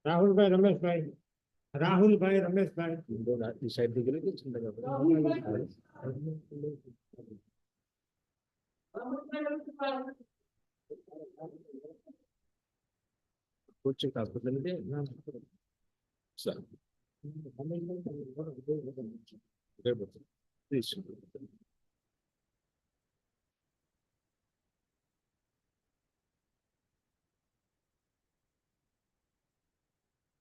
राहुल भाई रमेश भाई डिसाइड થઈ ગયું કે ચિંતા કરતા कुछ हॉस्पिटल में ना सर प्लीज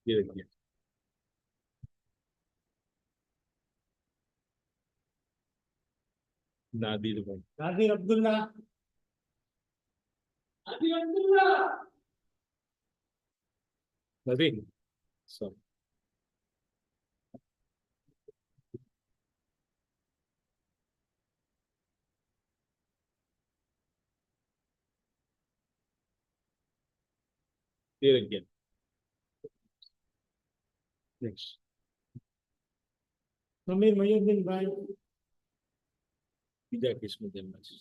ये देखिए नादिर भाई नादिर अब्दुल्ला नवीन सर ये देखिए नेक्स्ट समीर मयूद्दीन भाई બીજા કેસમાં ધ્યાનમાં છે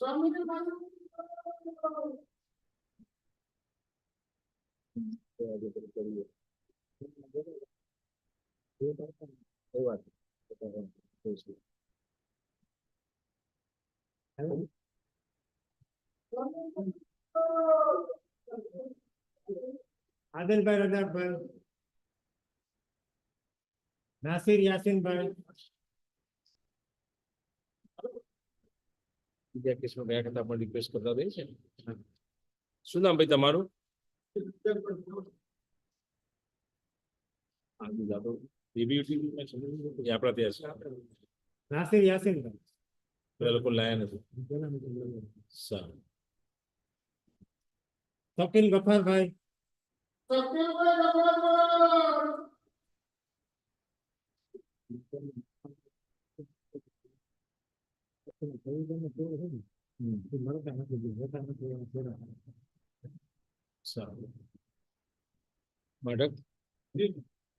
आदिल भाई रजाक भाई नासिर यासीन भाई બીજા કેસમાં ગયા કરતા પણ રિક્વેસ્ટ કરતા રહે છે શું નામ ભાઈ તમારું આપણા ત્યાં नासिर यासीन भाई પેલા લોકો લાયા નથી સારું शकील गफार भाई સારું મેડમ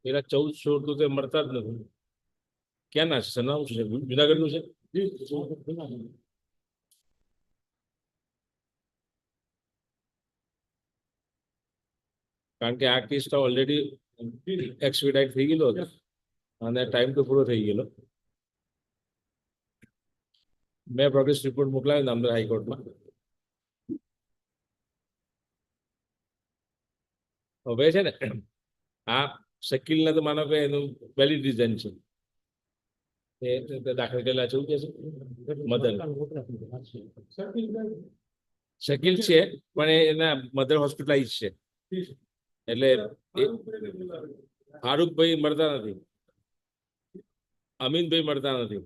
પેલા 14 તો તે મળતા જ નથી ક્યાં ના છે સરનામું છે જુનાગઢ નું છે કારણ કે આ કેસ તો ઓલરેડી એક્સપીડાઇટ થઈ ગયેલો હતો અને ટાઈમ તો પૂરો થઈ ગયેલો મેં પ્રોગ્રેસ રિપોર્ટ મોકલાવ્યો નામદાર હાઈકોર્ટમાં હવે છે ને આ શકીલને તો માનો કે એનું વેલિડ રીઝન છે એ દાખલ કરેલા છે એવું કે છે મદન શકીલ છે પણ એના મધર હોસ્પિટલાઇઝ છે એટલે ફારૂકભાઈ મળતા નથી અમીનભાઈ મળતા નથી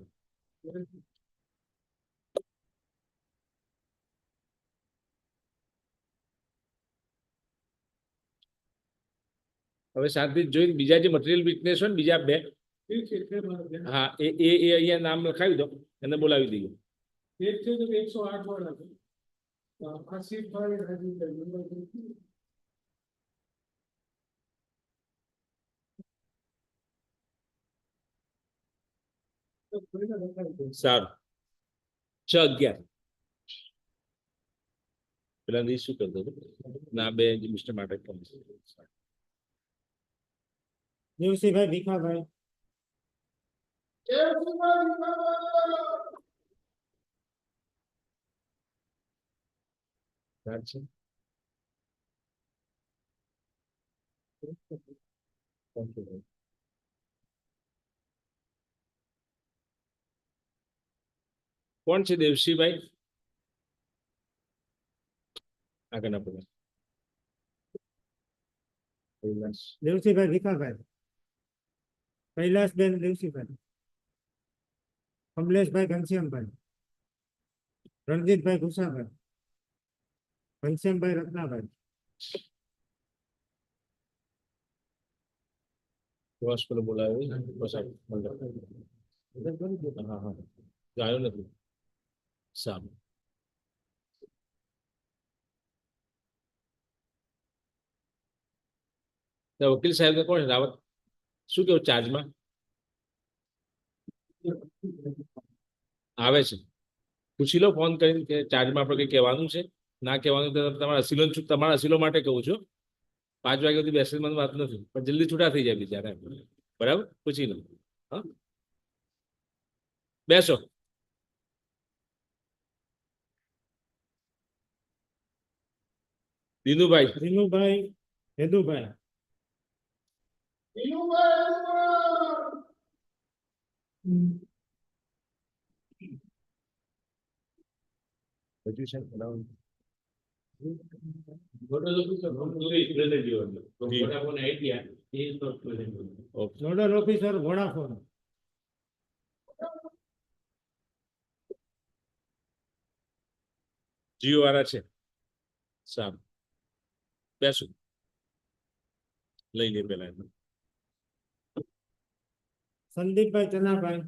હવે શાંતિ જોઈને બીજા જે મટીરિયલ વિટનેસ હોય ને બીજા બે હા એ અહીંયા નામ લખાવી દો એને બોલાવી દઈએ એક છે તો 108 વાળા છે આસિફભાઈ રાજીવભાઈ સારું 6-11 પેલા શું કરતો ના બે મિસ્ટર માટે દેવસીભાઈ ભીખાભાઈ કોણ છે દેવસીભાઈ આગળના પગલા દેવસીભાઈ ભીખાભાઈ કૈલાસબેન દેવસીભાઈ કમલેશભાઈ ઘનશ્યામભાઈ રણજીતભાઈ ભૂસાભાઈ ઘનશ્યામભાઈ રત્નાભાઈ હોસ્પિટલ બોલાવ્યો હા હા ગાયો નથી સારું વકીલ સાહેબ કોણ રાવત શું કેવું ચાર્જમાં આવે છે પૂછી લો ફોન કરીને કે ચાર્જમાં આપણે કઈ કહેવાનું છે ના કહેવાનું તો તમારા અસીલો માટે કહું છું. 5 વાગ્યા સુધી બેસવાની મને વાત નથી, પણ જલ્દી છૂટા થઈ જાય બિચારા. બરાબર, પૂછી લો. હા, બેસો. દિનુભાઈ. દિનુભાઈ, હેદુભાઈ. બધું છે બનાવવાનું. Nodal officer Vodafone. જીઓ વાળા છે. સારું, બેસો. લઈ લે પેલા એમને. સંદીપભાઈ ચનાભાઈ.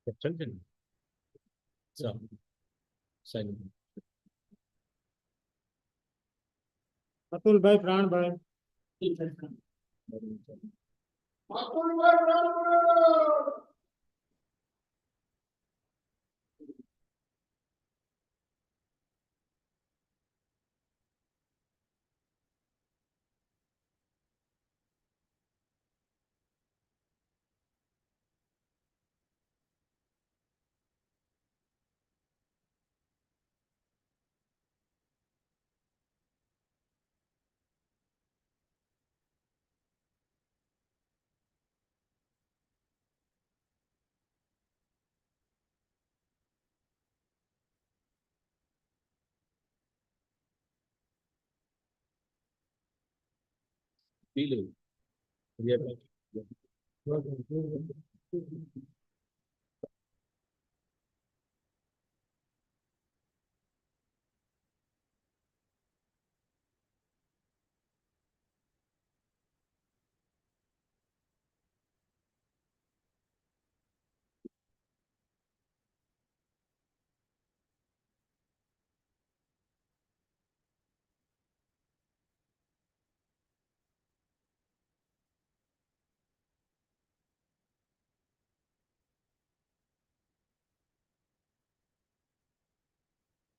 કેપ્ટન છે ને? સારું, સારું. અતુલભાઈ પ્રાણભાઈ. પી લેવું.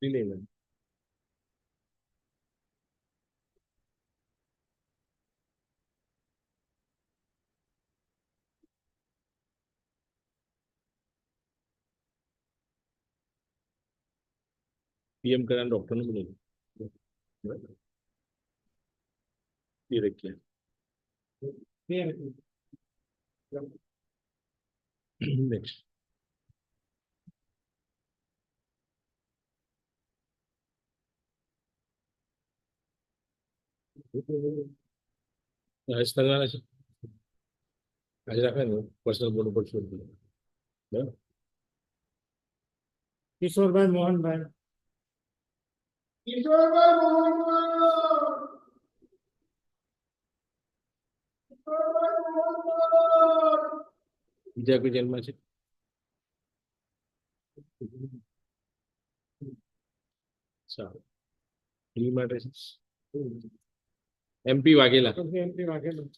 પી લેવું. પીએમ કરાને ડોક્ટર નું બોલું. એ રખ્યા. નેક્સ્ટ. હર્ષ છે. આજે રાખે ને પર્સનલ બોર્ડ ઉપર છોડી દીધું. બરાબર. કિશોરભાઈ મોહનભાઈ. બીજા કોઈ જેલમાં છે? સારું. એ માટે એમપી વાઘેલા. એમપી વાઘેલા.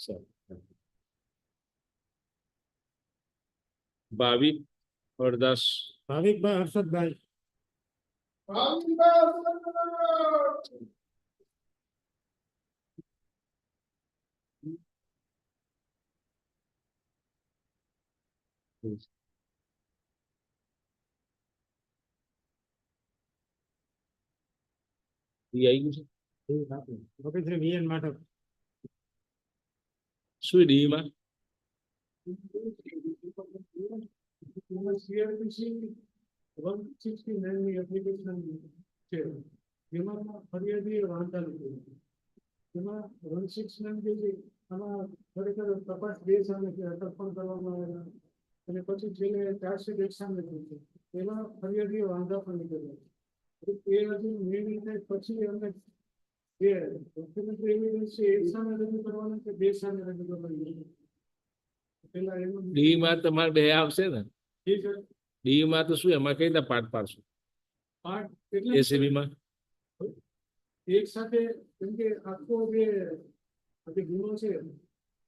સારું. ભાવિક હરદાસ ભાવિકભાઈ હર્ષદભાઈ. એ આવી ગયું છે. Officer VN Madhav. શું ડી માં CRPC 169 ની એપ્લિકેશન છે. જેમાં ફરિયાદી વાંધા નથી. એમાં 169 જે છે આમાં ખરેખર તપાસ 2 સામે છે, અટક પણ કરવામાં આવેલા અને પછી છેલ્લે ચાર્જશીટ 1 સામે થઈ છે. એમાં ફરિયાદી વાંધા પણ નીકળ્યા. એ હજુ નિર્ણય થાય પછી અમે જે ડોક્યુમેન્ટરી એવિડન્સ છે 1 સામે રજૂ કરવાના કે 2 સામે રજૂ કરવાના. પેલા એનું ડી માં તમારે બે આવશે ને. જી સર. ડી માં તો શું એમાં કઈ રીતે પાર્ટ પાડશું પાર્ટ એટલે એસીબી માં એક સાથે કેમ કે આખો જે ગુનો છે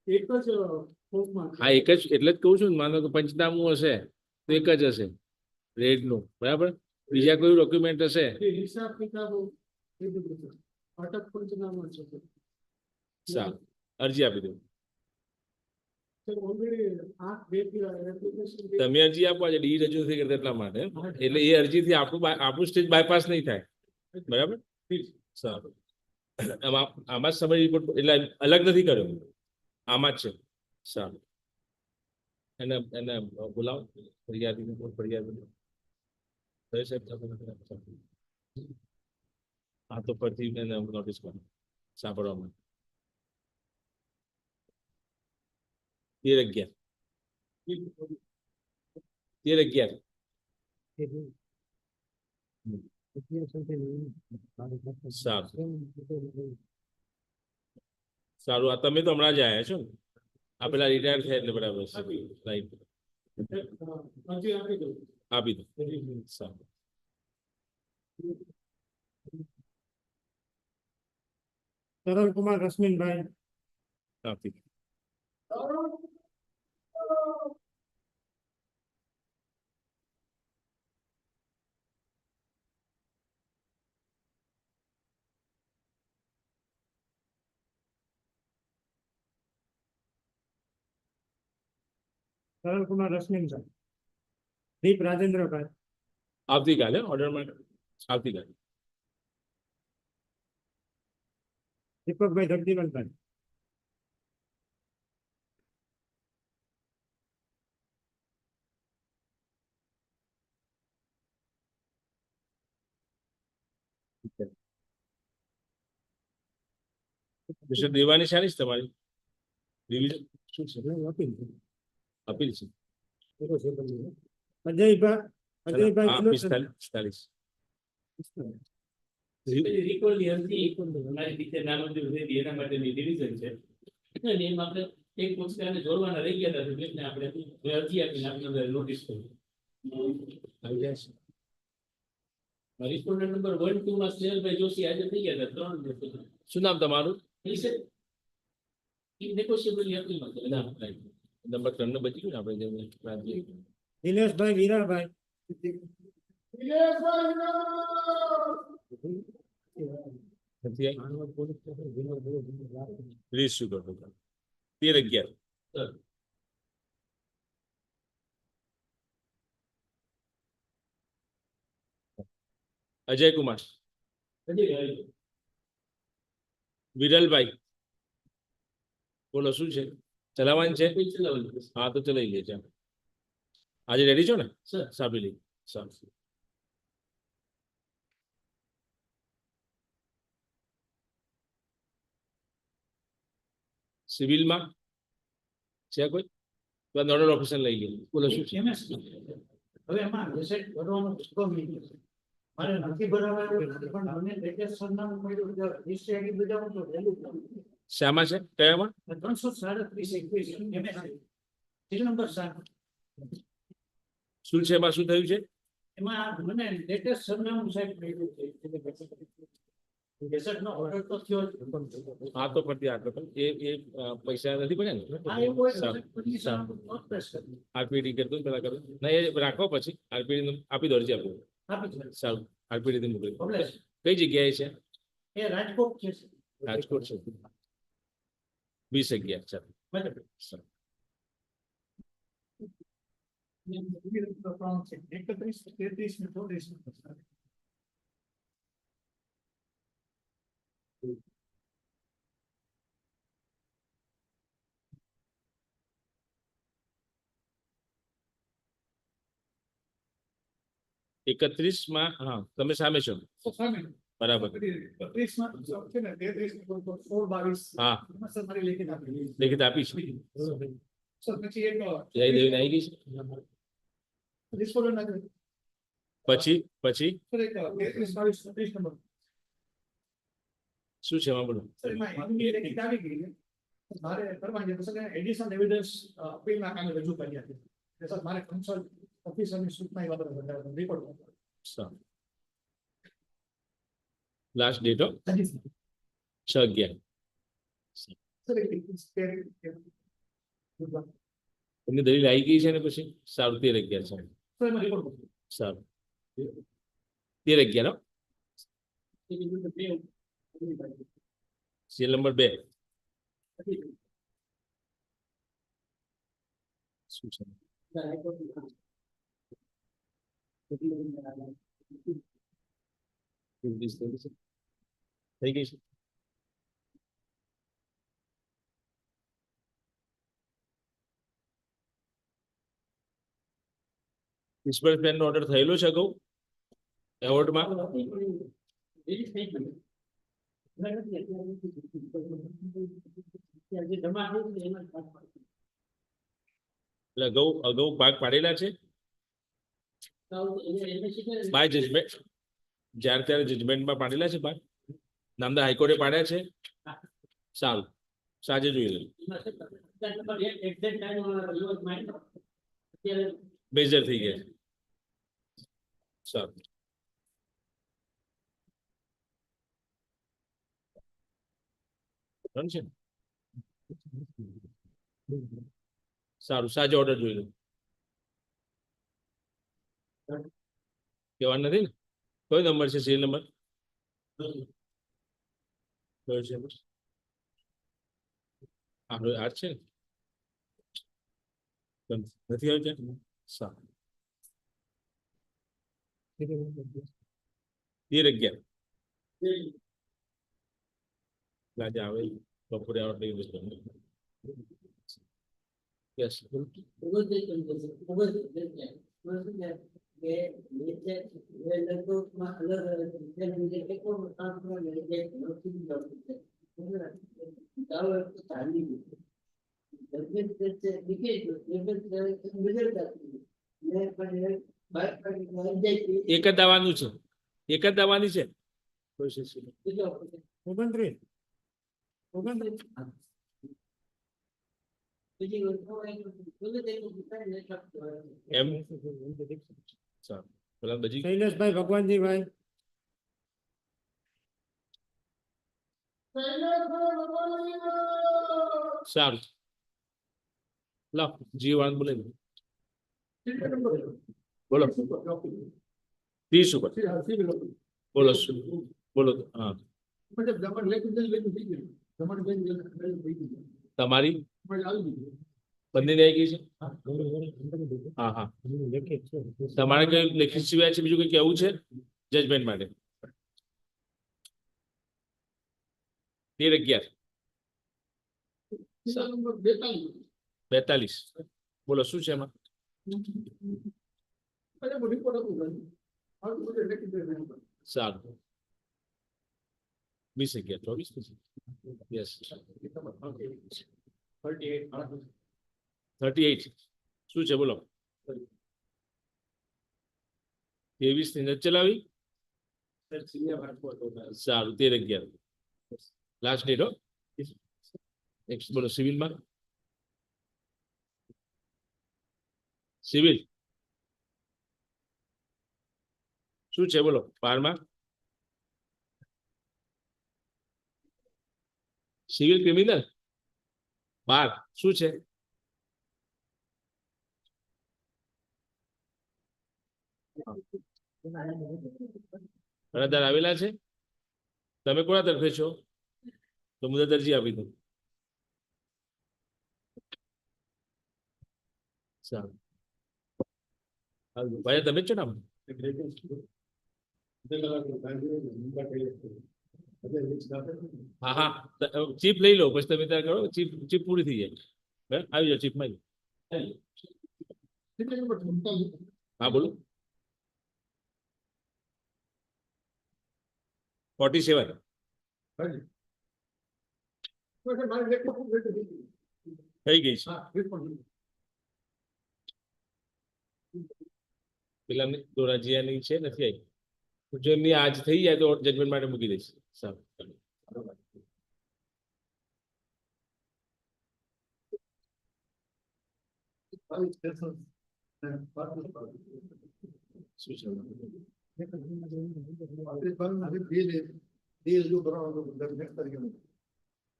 એક જ કોર્ટમાં. હા એક જ એટલે જ કહું છું ને, માનો કે પંચનામું હશે તો એક જ હશે રેડ નું, બરાબર. બીજા કોઈ ડોક્યુમેન્ટ હશે એ હિસાબ કિતાબો એ બધું છે. અટક પંચનામા છે. સારું, અરજી આપી દો. સર ઓલરેડી આ બે એપ્લિકેશન તમે અરજી આપો આજે ડી રજૂ થઈ ગઈ એટલા માટે, એટલે એ અરજીથી આપણું સ્ટેજ બાયપાસ નહીં થાય, બરાબર. સારું, આમાં જ સમય રિપોર્ટ એટલે અલગ નથી કર્યો, આમાં જ છે. સારું, એને બોલાવો ફરિયાદી. હા તો પરથી એને નોટિસ કરો સાંભળવામાં. 13/11 સારું. આ તમે તો હમણાં જ આવ્યા છો ને, આ પેલા રિટાયર થયા એટલે બરાબર છે. રાઈટ, અરજી આપી દો. આપી દો. સારું. સરળ કુમાર રશ્મિનભાઈ. આપી દો. સરળ કુમાર રશ્મિનભાઈ. દીપ રાજેન્દ્રભાઈ. આવતીકાલે ઓર્ડર માટે આવતીકાલે. દીપકભાઈ જગજીવનભાઈ. મિસ્ટર દેવાની શાની છે તમારી રિવિઝન શું છે? અપીલ છે. અજયભાઈ 45. રિકોલની અરજી અમારી રીતે નામંજૂર થઈ એના માટેની ડિવિઝન છે. અને એમાં આપણે એક પુસ્તકને જોડવાના રહી ગયા હતા, એટલે આપણે અરજી આપીને આપણે નોટિસ કરી. રિસ્પોન્ડન્ટ નંબર 1 2 માં સ્નેહલભાઈ જોશી આજે થઈ ગયા હતા 3 દિવસ. શું નામ તમારું? નેગોશિયેબલ અપીલમાં છે. ના, નંબર 3 ને બચી ગયું ને આપણે. દિનેશભાઈ વીરાભાઈ. પ્લીઝ શું કરો 13/11. અજય કુમાર. વિરલભાઈ બોલો શું છે? ચલાવવાનું છે? હા તો ચલાવી લેજો. આજે રેડી છો ને? સાબી લઈ. સારું. સિવિલમાં છે કોઈ તો નોડલ ઓફિસર લઈ ગયેલું. બોલો શું છે? હવે એમાં રિસેટ ભરવાનો હુકમ નહીં. મારે નથી ભરાવાયો પણ મને લેટેસ્ટ સરનામું મળ્યું છે. રિસેટ બજાવું તો વેલું શામાં છે? કયામાં? 337/21 MS સીલ નંબર 7. શું છે એમાં? શું થયું છે? એમાં મને લેટેસ્ટ સરનામું સાહેબ મળ્યું છે. ગેસેટનો ઓર્ડર તો થયો જ. હા તો પડતી આગળ પણ એ પૈસા નથી પડ્યા ને હા, એવું હોય તો સારું. પછી સારું. not press કરવું. આરપીડી કરતો ને પેલા કરો ના એ રાખો પછી આરપીડી આપી દો અરજી આપો આપી દો. સારું આરપીડી મોકલી દો. કમલેશ, કઈ જગ્યાએ છે એ રાજકોટ છે. રાજકોટ છે 2011 ચાલો બરાબર. સારું. 31, 33 ને 34. એકત્રીસ માં હા તમે સામે છો તો સામે બરાબર 32 માં છે ને 33 16 22 હા એમાં સર મારી લેખિત આપી. લેખિત આપી છે સર પછી એક જય દેવીને આવી ગઈ છે રિસ્પોન્ડર ના કરે. પછી પછી સર એક 33 22 30 નંબર. શું છે એમાં બોલો સર એમાં એમની લેખિત આવી ગઈ છે. મારે કરવાની છે. સર એડિશનલ એવિડન્સ અપીલના કામે રજૂ કર્યા છે. એટલે સર મારે કન્સલ્ટ ઓફિસરની સૂચના એ બાબતે રિપોર્ટ સારું લાસ્ટ ડેટ હો 6/11 સર એમની દલીલ આવી ગઈ છે ને પછી સારું 13/11 છે એમાં રિપોર્ટ સારું 13/11 સીલ નંબર 2 શું છે થઈ ગઈ છે ડિસ્બર્સમેન્ટ ઓર્ડર થયેલો છે અગાઉ એવોર્ડમાં એટલે અગાઉ અગાઉ ભાગ પાડેલા છે બાય જજમેન્ટ જ્યારે ત્યારે જજમેન્ટમાં પાડેલા છે ભાગ નામદાર હાઈકોર્ટે પાડ્યા છે સારું સાંજે જોઈ લો મેજર થઈ ગયા છે સારું છે સારું સાંજે ઓર્ડર જોઈ લો કહેવાનું નથી ને કયો નંબર છે સીરિયલ નંબર કયો છે આપણો 8 છે ને નથી આવ્યો છે સારું 13/11 આજે આવે બપોરે આવે યસ એક જ દાવાનું છે એક જ દાવાની છે 29 એમ સારું પેલા બજી શૈલેષભાઈ ભગવાનજીભાઈ સારું લાવ જીવાન બોલે બોલો 30 ઉપર બોલો શું બોલો હા તમારી બંને આવી ગઈ છે હા હા તમારે કઈ લેખિત સિવાય છે બીજું કઈ કેવું છે જજમેન્ટ માટે 13/11 42 બોલો શું છે એમાં સારું 20/11 યસ 38 શું છે બોલો 23 ની નથી ચલાવી સારું 13/11 લાસ્ટ ડેટ હો બોલો સિવિલમાં સિવિલ શું છે બોલો 12માં સિવિલ ક્રિમિનલ 12 શું છે? અરજદાર આવેલા છે. તમે કોના તરફે છો? તો મુદત અરજી આપી દો. સારું. ભાઈ તમે જ છો ને આમ? હા હા ચીપ લઈ લો પછી તમે ત્યાં કરો ચીપ પૂરી થઈ જાય. બરાબર આવી જાઓ ચીપમાં. હા બોલો. 47 થઈ ગઈ છે. પેલા દોરાજીયાની છે નથી આવી. જો એમની આજ થઈ જાય તો જજમેન્ટ માટે મૂકી દઈશ. સારું.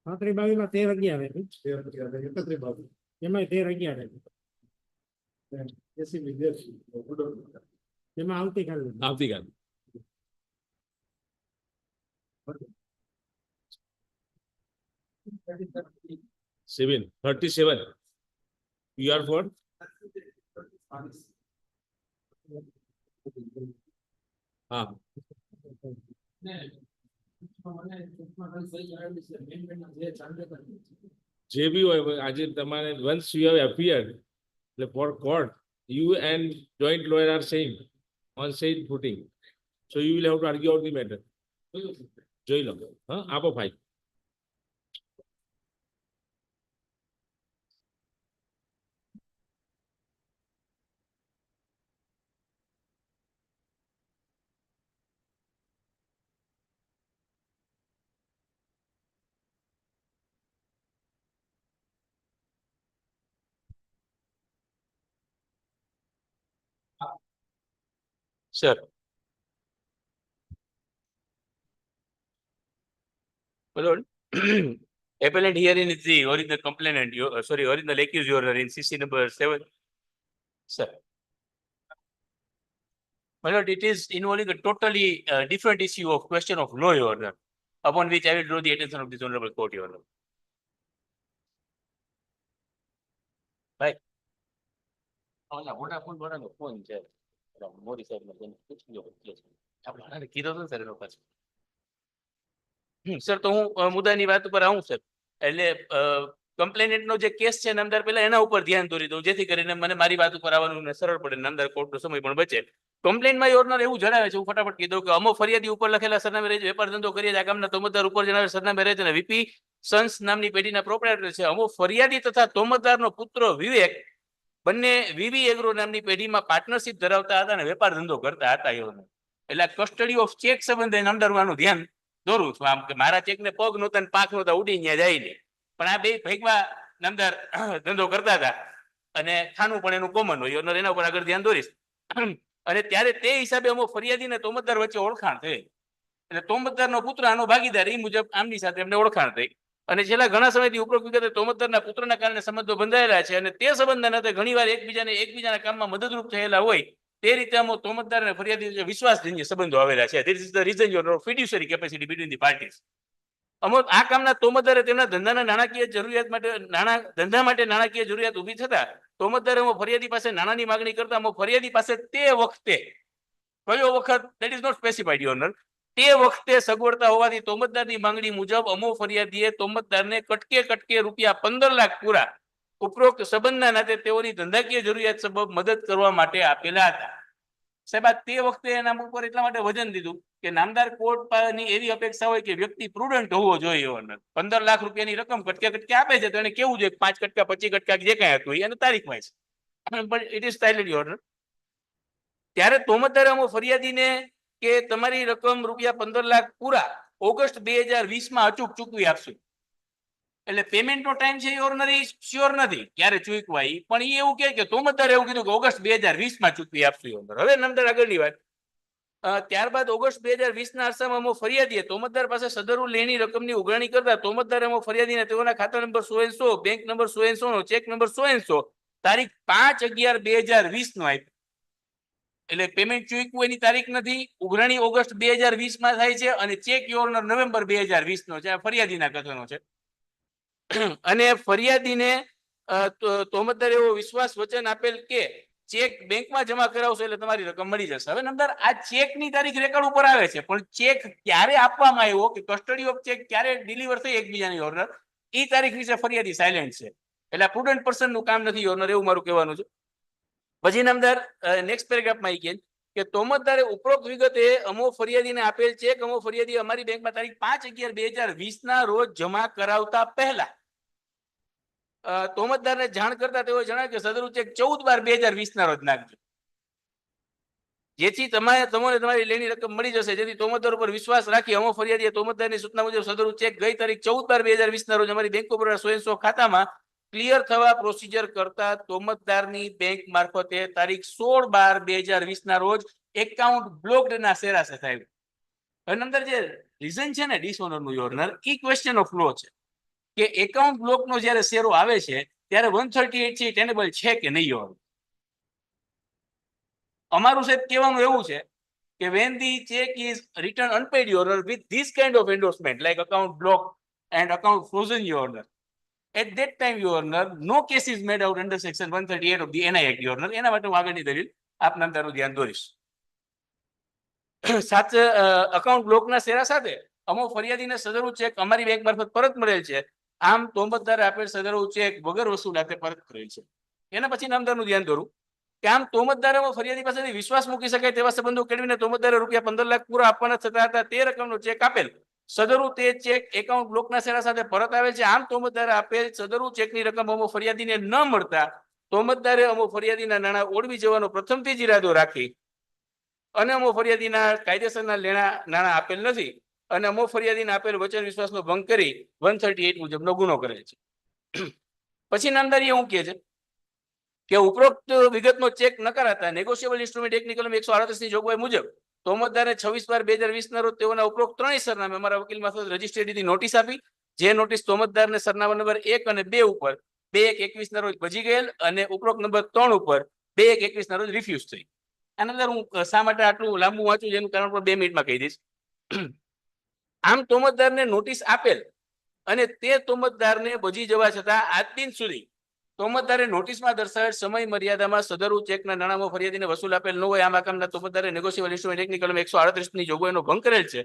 રાત્રે 22 માં 13 11 એમાં 13 11 એમાં આવતીકાલે આવતીકાલે. સિવિલ 37 યુ આર ફોર હા જે બી હોય આજે તમારે વન્સ યુ હેવ અપિયર્ડ એટલે for court you and joint lawyer are same on same footing, so you will have to argue out the matter. જોઈ લો. હા આપો file. Sir. Well, appellant herein is the original complainant, original accused, your in CC number 7. Sir. My lord, it is involving a totally different issue of question of law, your honor, upon which I will draw the attention of this honorable court, your honor. Right. Vodafone વાળાનો ફોન છે. મોદી સાહેબને પૂછી લો. આપણે કીધો હતો sir એનો પાછો. સર તો હું મુદ્દાની વાત ઉપર આવું સર. એટલે કમ્પ્લેનેન્ટનો જે કેસ છે નામદાર પહેલા એના ઉપર ધ્યાન દોરી દઉં જેથી કરીને મને મારી વાત ઉપર આવવાનું સરળ પડે, નામદાર કોર્ટનો સમય પણ બચે. કમ્પ્લેનમાં યોરનાર એવું જણાવે છે, હું ફટાફટ કહી દઉં કે અમો ફરિયાદી ઉપર લખેલા સરનામે રહે છે, વેપાર ધંધો કરીએ છે, આ ગામના તોમતદાર ઉપર જણાવે સરનામે રહે છે અને વીપી સન્સ નામની પેઢીના પ્રોપરાઇટર છે. અમો ફરિયાદી તથા તોમતદારનો પુત્ર વિવેક બંને વીવી એગ્રો નામની પેઢીમાં પાર્ટનરશિપ ધરાવતા હતા અને વેપાર ધંધો કરતા હતા. એટલે કસ્ટડી ઓફ ચેક સંબંધે નામદારવાનું ધ્યાન દોરું છું. આમ કે મારા ચેક ને પગ નહોતા ને પાંખ નહોતા ઉડી ત્યાં જાય નહીં, પણ આ બે ભેગમાં નામદાર ધંધો કરતા હતા અને ખાનું પણ એનું કોમન હોય. એના ઉપર આગળ ધ્યાન દોરીશ. અને ત્યારે તે હિસાબે અમુક ફરિયાદી ને તોમતદાર વચ્ચે ઓળખાણ થઈ. એટલે તોમતદારનો પુત્ર આનો ભાગીદાર, એ મુજબ આમની સાથે એમને ઓળખાણ થઈ. અને છેલ્લા ઘણા સમયથી ઉપરોક્ત વિગતે તોમતદારના પુત્રના કારણે સંબંધો બંધાયેલા છે અને તે સંબંધના નાતે ઘણીવાર એકબીજાના કામમાં મદદરૂપ થયેલા હોય તે રીતે અમુક તોમતદાર અને ફરિયાદી વિશ્વાસજન્ય સંબંધો આવેલા છે. This is the reason your fiduciary capacity between the parties. અમુક આ કામના તોમતદારે તેમના ધંધાના નાણાકીય જરૂરિયાત માટે ધંધા માટે નાણાકીય જરૂરિયાત ઊભી થતા તોમતદારે અમુક ફરિયાદી પાસે નાણાંની માગણી કરતા અમુક ફરિયાદી પાસે તે વખતે કયો વખત that is not specified your honor, તે વખતે સગવડતા હોવાથી તોમતદારની માંગણી મુજબ અમો ફરિયાદીએ તોમતદારને કટકે રૂપિયા 15 લાખ પૂરા ઉપરોક્ત સંબંધના નાતે તેઓની ધંધાકીય જરૂરિયાત સબબ મદદ કરવા માટે આપેલા હતા. સાહેબ તે વખતે એના ઉપર એટલા માટે વજન દીધું કે નામદાર કોર્ટની એવી અપેક્ષા હોય કે વ્યક્તિ પ્રુડન્ટ હોવો જોઈએ. 15 લાખ રૂપિયાની રકમ કટકે આપે છે તો એને કેવું જોઈએ 5 કટકા 25 કટકા જે કઈ હતું એને તારીખ વાંચ, પણ it is silent your honour. ત્યારે તોમતદારે અમો ફરિયાદીને કે તમારી રકમ રૂપિયા 15 લાખ પૂરા ઓગસ્ટ 2020 માં અચૂક ચૂકવી આપશું. એટલે પેમેન્ટનો ટાઈમ છે યોર એ શ્યોર નથી ક્યારે ચૂકવા, પણ એ એવું કે તોમતદારે એવું કીધું કે ઓગસ્ટ 2020 માં ચૂકવી આપશું યોર. હવે નામદાર આગળની વાત ત્યારબાદ ઓગસ્ટ 2020 ના અરસામાં અમો ફરિયાદીએ તોમતદાર પાસે સદરુ લેણી રકમની ઉઘરાણી કરતા તોમતદાર અમો ફરિયાદીને તેઓના ખાતા નંબર 100 બેંક નંબર 100 નો ચેક નંબર 100 તારીખ 5/11/2020 નો આપ્યો. એટલે પેમેન્ટ ચૂક્યું એની તારીખ નથી, ઉઘરાણી ઓગસ્ટ 2020 માં થાય છે અને ચેક યોરનર નવેમ્બર 2020 નો છે. ફરિયાદીના કથનો છે. અને ફરિયાદીને તોમતદાર એવો વિશ્વાસ વચન આપેલ કે ચેક બેંકમાં જમા કરાવશો એટલે તમારી રકમ મળી જશે. હવે નંબર આ ચેકની તારીખ રેકોર્ડ ઉપર આવે છે, પણ ચેક ક્યારે આપવામાં આવ્યો કે કસ્ટડી ઓફ ચેક ક્યારે ડિલિવર થઈ એકબીજાની યોરનર, એ તારીખ વિશે ફરિયાદી સાયલેન્ટ છે. એટલે પ્રુડન્ટ પર્સન નું કામ નથી યોરનર, એવું મારું કહેવાનું છે. પછી નંબર નેક્સ્ટ પેરેગ્રાફમાં આવી ગયા કે તોમતદારે ઉપરોક્ત વિગતે અમો ફરિયાદીને આપેલ ચેક અમો ફરિયાદી અમારી બેંકમાં તારીખ 5/11/2020 ના રોજ જમા કરાવતા પહેલા તોમતદારને જાણ કરતા તેઓ જણાવ્યું કે સદરુ ચેક 14/12/2020 ના રોજ નાખજો, જેથી તમને તમારી લેણી રકમ મળી જશે. જેથી તોમતદાર ઉપર વિશ્વાસ રાખી અમો ફરિયાદીએ તોમતદારની સૂચના મુજબ સદરુ ચેક ગઈ તારીખ 14/12/2020 ના રોજ અમારી બેંક ઓફ બરોડા 100 ખાતામાં ક્લિયર થવા પ્રોસિજર કરતા તોમતદારની બેંક મારફતે તારીખ 16/12/2020 ના રોજ એકાઉન્ટ બ્લોક્ડ ના શેરાશે થાય. હવે અંદર જે રીઝન છે ને ડિસઓનર નું યોરનર, ઈ ક્વેશ્ચન ઓફ લો છે કે એકાઉન્ટ બ્લોક નો જયારે શેરો આવે છે ત્યારે 138 છે ટેનેબલ છે કે નહીં. યોર અમારું સાહેબ કહેવાનું એવું છે કે when the check is returned unpaid your honor with this kind of endorsement like account block and account frozen your honor, at that time your honor no case is made out under section 138 of the NI Act your honor. એના માટે હું આગળની દલીલ આપના અંદરનું ધ્યાન દોરીશ. સાથે અકાઉન્ટ બ્લોકના શેરા સાથે અમો ફરિયાદીને સદરુ ચેક અમારી બેંક મારફત પરત મળેલ છે. આમ તોમતદારે આપેલ સદરુ ચેક વગર વસૂલાતે પરત કરેલ છે. એના પછી નામદારનું ધ્યાન દોરું કે આમ તોમતદારે ફરિયાદી પાસેથી વિશ્વાસ મૂકી શકાય તેવા સંબંધો કેળવીને તોમતદારે રૂપિયા 15 લાખ પૂરા આપવાના થતા હતા તે રકમનો ચેક આપેલ સદરુ તે ચેક એકાઉન્ટ બ્લોકના શેરા સાથે પરત આવેલ છે. આમ તોમતદારે આપેલ સદરુ ચેકની રકમ અમો ફરિયાદીને ન મળતા તોમતદારે અમો ફરિયાદીના નાણાં ઓળવી જવાનો પ્રથમથી જ ઈરાદો રાખી અને અમો ફરિયાદીના કાયદેસરના નાણાં આપેલ નથી અને અમો ફરિયાદીને આપેલ વચન વિશ્વાસનો ભંગ કરી 138 મુજબનો ગુનો કરેલ છે. પછી નામદારી એવું કહે છે કે ઉપરોક્ત વિગતનો ચેક નકારાતા નેગોશિયેબલ ઇન્સ્ટ્રુમેન્ટ એક્ટની કલમ 138 ની જોગવાઈ મુજબ તોમતદારે 26/12/2020 ના રોજ તેઓના ઉપરોક્ત ત્રણેય સરનામે અમારા વકીલ મારફત રજિસ્ટ્રેડીથી નોટિસ આપી, જે નોટિસ તોમતદારને સરનામા નંબર 1 અને 2 ઉપર 2/1/21 ના રોજ ભજી ગયેલ અને ઉપરોક્ત નંબર 3 ઉપર 2/1/21 ના રોજ રિફ્યુઝ થઈ. આના અંદર હું શા માટે આટલું લાંબુ વાંચું જેનું કારણ પણ 2 મિનિટમાં કહી દઈશ. આમ તોમતદારને નોટિસ આપેલ અને તે તોમતદારને ભજી જવા છતાં આજ દિન સુધી તોમતદારે નોટિસમાં દર્શાવેલ સમય મર્યાદામાં સદરુ ચેકના નાણાંમાં ફરિયાદીને વસૂલ આપેલ ન હોય. આમ આ કામના તોમતદારે નેગોશિયેબલ ઇન્સ્ટ્રુમેન્ટ એક્ટની કલમ 138 ની જોગવાઈનો ભંગ કરેલ છે,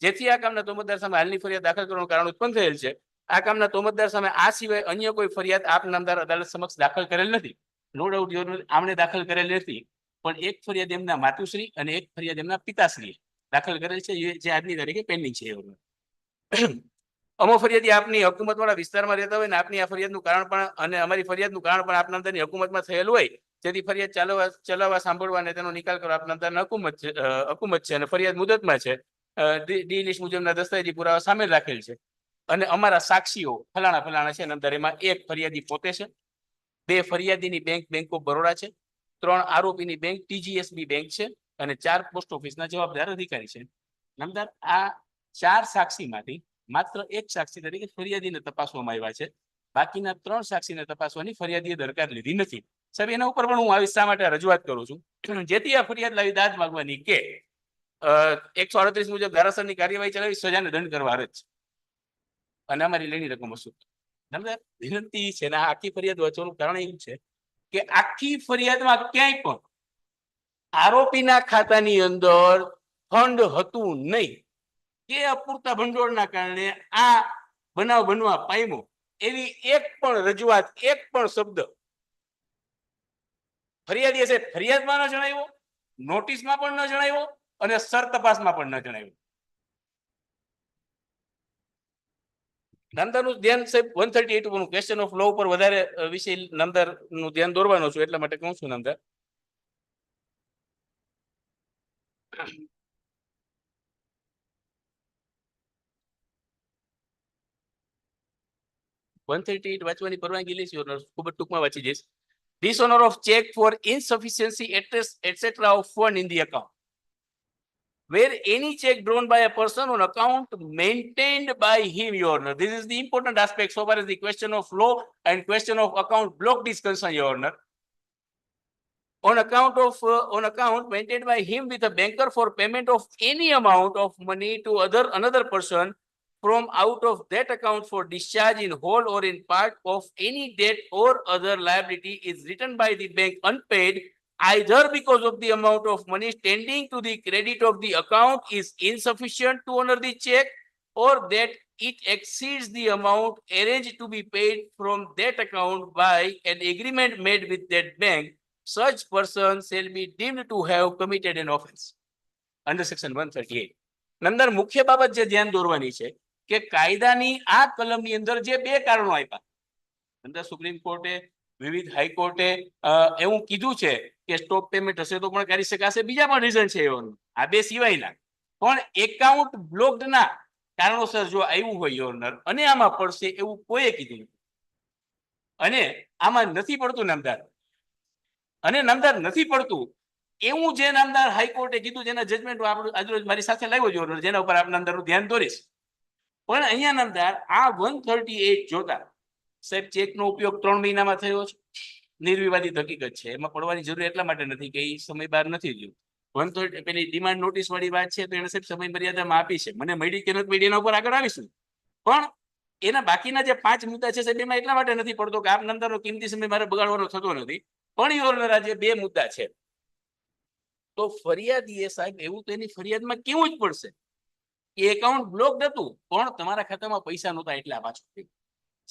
જેથી આ કામના તોમતદાર સામે હાલની ફરિયાદ દાખલ કરવાનું કારણ ઉત્પન્ન થયેલ છે. આ કામના તોમતદાર સામે આ સિવાય અન્ય કોઈ ફરિયાદ આપ નામદાર અદાલત સમક્ષ દાખલ કરેલ નથી. નો ડાઉટ આમણે દાખલ કરેલ નથી, પણ એક ફરિયાદ એમના માતુશ્રી અને એક ફરિયાદ એમના પિતાશ્રીએ દાખલ કરેલ છે, જે આજની તારીખે પેન્ડિંગ છે. અમો ફરિયાદી આપની હકુમતવાળા વિસ્તારમાં રહેતા હોય ને આપની આ ફરિયાદનું કારણ પણ અને અમારી ફરિયાદનું કારણ પણ આપ નામદારની હકુમતમાં થયેલ હોય, જેથી ફરિયાદ ચલાવવા સાંભળવા અને તેનો નિકાલ કરવા આપ નામદારની હકુમત છે અને ફરિયાદ મુદતમાં છે. ડી લિસ્ટ મુજબના દસ્તાવેજી પુરાવા સામેલ રાખેલ છે અને અમારા સાક્ષીઓ ફલાણા છે. નામદાર એમાં એક ફરિયાદી પોતે છે, 2 ફરિયાદીની બેંક ઓફ બરોડા છે, 3 આરોપીની બેંક TGSB બેંક છે અને 4 પોસ્ટ ઓફિસના જવાબદાર અધિકારી છે. નામદાર આ 4 સાક્ષીમાંથી માત્ર એક સાક્ષી તરીકે ફરિયાદીને તપાસવામાં આવ્યા છે, બાકીના 3 સાક્ષીને તપાસવાની ફરિયાદીએ દરકાર લીધી નથી. સાહેબ એના ઉપર પણ હું આવી શા માટે રજૂઆત કરું છું, જેથી આ ફરિયાદ લાવી દાદ માંગવાની કે 138 મુજબ ધારાસરની કાર્યવાહી ચલાવી સજાને દંડ કરવા અરજ છે અને અમારી લેણી રકમ વસૂલ. નામદાર વિનંતી છે ને આખી ફરિયાદ વાંચવાનું કારણ એવું છે કે આખી ફરિયાદમાં ક્યાંય પણ આરોપીના ખાતાની અંદર ફંડ હતું નહીં કે અપૂરતા ભંડોળના કારણે આ બનાવ બનવા પામ્યો એવી એક પણ રજૂઆત, એક પણ શબ્દ ફરિયાદીએ છે ફરિયાદમાં ન જણાવ્યો, નોટિસમાં પણ ન જણાવ્યો અને સર તપાસમાં પણ ન જણાવ્યો. નામદારનું ધ્યાન સાહેબ 138 ઉપર ક્વેશ્ચન ઓફ લો ઉપર વધારે વિષય નામદારનું ધ્યાન દોરવાનો છું, એટલા માટે કહું છું. નામદાર 138 વાંચવાની પરવાનગી લઈશ, ખૂબ જ ટૂંકમાં વાંચી જઈશ. Dishonor of check for insufficiency etc of fund in the account. where any check drawn by a person on account maintained by him, Your Honor. This is the important aspect so far as the question of law and question of account blocked is concerned, Your Honor. On account maintained by him with a banker for payment of any amount of money to another person from out of that account for discharge in whole or in part of any debt or other liability is written by the bank unpaid, either because of the amount of money standing to the credit of the account is insufficient to honor the check, or that it exceeds the amount arranged to be paid from that account by an agreement made with that bank, such person shall be deemed to have committed an offense under section 138. નંદર મુખ્ય બાબત જે ધ્યાન દોરવાની છે કે કાયદાની આ કલમની અંદર જે બે કારણો આપ્યા, અંદર સુપ્રીમ કોર્ટે વિવિધ હાઈકોર્ટે એવું કીધું છે કે સ્ટોપ પેમેન્ટ હશે તો પણ કરી શકાશે, બીજા પણ રીઝન છે એવાનું, આ બે સિવાયના પણ એકાઉન્ટ બ્લોક્ડના કારણોસર જો આવ્યું હોય યોરનર અને આમાં પડશે એવું કોઈએ કીધું નથી, અને આમાં નથી પડતું નામદાર, અને નામદાર નથી પડતું એવું જે નામદાર હાઈકોર્ટે કીધું, જેના જજમેન્ટ આજરોજ મારી સાથે લાવ્યો છે, જેના ઉપર આપ નામદારનું ધ્યાન દોરીશ. પણ અહીંયા નામદાર આ 138 જોતા સાહેબ ચેકનો ઉપયોગ 3 મહિનામાં થયો છે, નિર્વિવાદિત હકીકત છે, એમાં પડવાની જરૂર એટલા માટે નથી કે એ સમય બહાર નથી થયો. 130 પેલી ડિમાન્ડ નોટિસ વાળી વાત છે તો એને સાહેબ સમય મર્યાદામાં આપી છે, મને મળી કે નથી મળી એના ઉપર આગળ આવીશું. પણ એના બાકીના જે 5 મુદ્દા છે સાહેબ એમાં એટલા માટે નથી પડતો કે આપ નામદારનો કિંમતી સમય મારે બગાડવાનો થતો નથી. પણ યોરના જે બે મુદ્દા છે તો ફરિયાદીએ સાહેબ એવું તો એની ફરિયાદમાં કેવું જ પડશે કે એકાઉન્ટ બ્લોક્ડ હતું પણ તમારા ખાતામાં પૈસા નહોતા એટલે પાછું